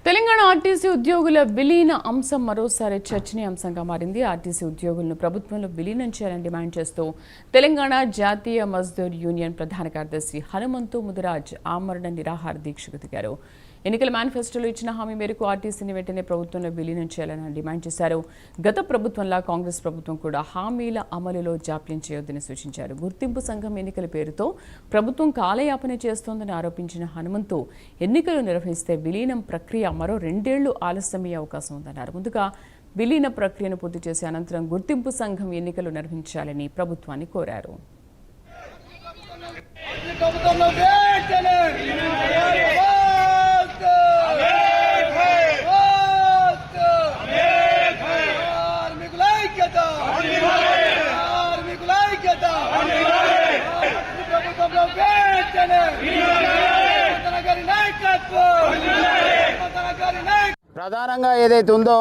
Telangana RTC ఉద్యోగుల విలీన అంశం మరోసారి చర్చనీయాంశంగా మారింది. ఆర్టీసీ ఉద్యోగులను ప్రభుత్వంలో విలీనం చేయాలని డిమాండ్ చేస్తూ తెలంగాణ జాతీయ మజ్దూర్ యూనియన్ ప్రధాన కార్యదర్శి హనుమంతు ముదిరాజ్ ఆమరణ నిరాహార దీక్షకు దిగారు. ఎన్నికల మేనిఫెస్టోలో ఇచ్చిన హామీ మేరకు ఆర్టీసీని వెంటనే ప్రభుత్వంలో విలీనం చేయాలని డిమాండ్ చేశారు. గత ప్రభుత్వంలా కాంగ్రెస్ ప్రభుత్వం కూడా హామీల అమలులో జాప్యం చేయొద్దని సూచించారు. గుర్తింపు సంఘం ఎన్నికల పేరుతో ప్రభుత్వం కాలయాపన చేస్తోందని ఆరోపించిన హనుమంతు ఎన్నికలు నిర్వహిస్తే విలీనం ప్రక్రియ మరో 2 ఏళ్లు ఆలస్యమయ్యే అవకాశం ఉందన్నారు. ముందుగా విలీన ప్రక్రియను పూర్తి చేసి అనంతరం గుర్తింపు సంఘం ఎన్నికలు నిర్వహించాలని ప్రభుత్వాన్ని కోరారు. ప్రధానంగా ఏదైతే ఉందో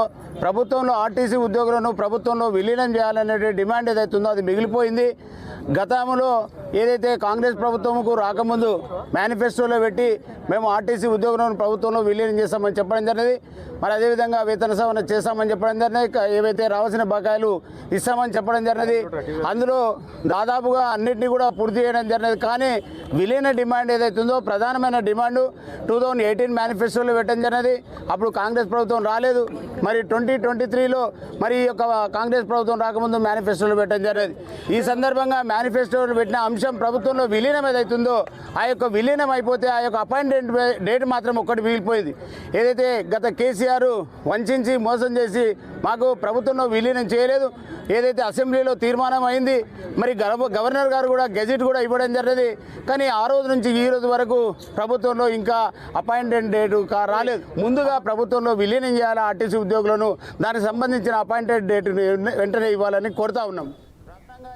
ప్రభుత్వంలో ఆర్టీసీ ఉద్యోగులను ప్రభుత్వంలో విలీనం చేయాలనే డిమాండ్ ఏదైతే ఉందో అది మిగిలిపోయింది. గతంలో ఏదైతే కాంగ్రెస్ ప్రభుత్వంకు రాకముందు మేనిఫెస్టోలో పెట్టి మేము ఆర్టీసీ ఉద్యోగులను ప్రభుత్వంలో విలీనం చేస్తామని చెప్పడం జరిగింది. మరి అదేవిధంగా వేతన సవరణ చేస్తామని చెప్పడం జరిగింది. ఏవైతే రావాల్సిన బకాయిలు ఇస్తామని చెప్పడం జరిగినది. అందులో దాదాపుగా అన్నింటినీ కూడా పూర్తి చేయడం జరిగినది. కానీ విలీన డిమాండ్ ఏదైతే ఉందో ప్రధానమైన డిమాండ్ 2018 మేనిఫెస్టోలో పెట్టడం జరిగినది. అప్పుడు కాంగ్రెస్ ప్రభుత్వం రాలేదు. మరి 2023లో మరి ఈ యొక్క కాంగ్రెస్ ప్రభుత్వం రాకముందు మేనిఫెస్టోలో పెట్టడం జరిగింది. ఈ సందర్భంగా మేనిఫెస్టోలో పెట్టిన అంశం ప్రభుత్వంలో విలీనం ఏదైతుందో ఆ యొక్క విలీనం అయిపోతే ఆ యొక్క అపాయింట్మెంట్ డేట్ మాత్రం ఒక్కటి మిగిలిపోయింది. ఏదైతే గత కేసీఆర్ వంచి మోసం చేసి మాకు ప్రభుత్వంలో విలీనం చేయలేదు, ఏదైతే అసెంబ్లీలో తీర్మానం అయింది, మరి గవర్నర్ గారు కూడా గెజిట్ కూడా ఇవ్వడం జరిగింది. కానీ ఆ రోజు నుంచి ఈ రోజు వరకు ప్రభుత్వంలో ఇంకా అపాయింట్మెంట్ డేట్ రాలేదు. ముందుగా ప్రభుత్వంలో విలీనం చేయాలి ఆర్టీసీ ఉద్యోగులను, దానికి సంబంధించిన అపాయింటెడ్ డేట్ వెంటనే ఇవ్వాలని కోరుతా ఉన్నాం.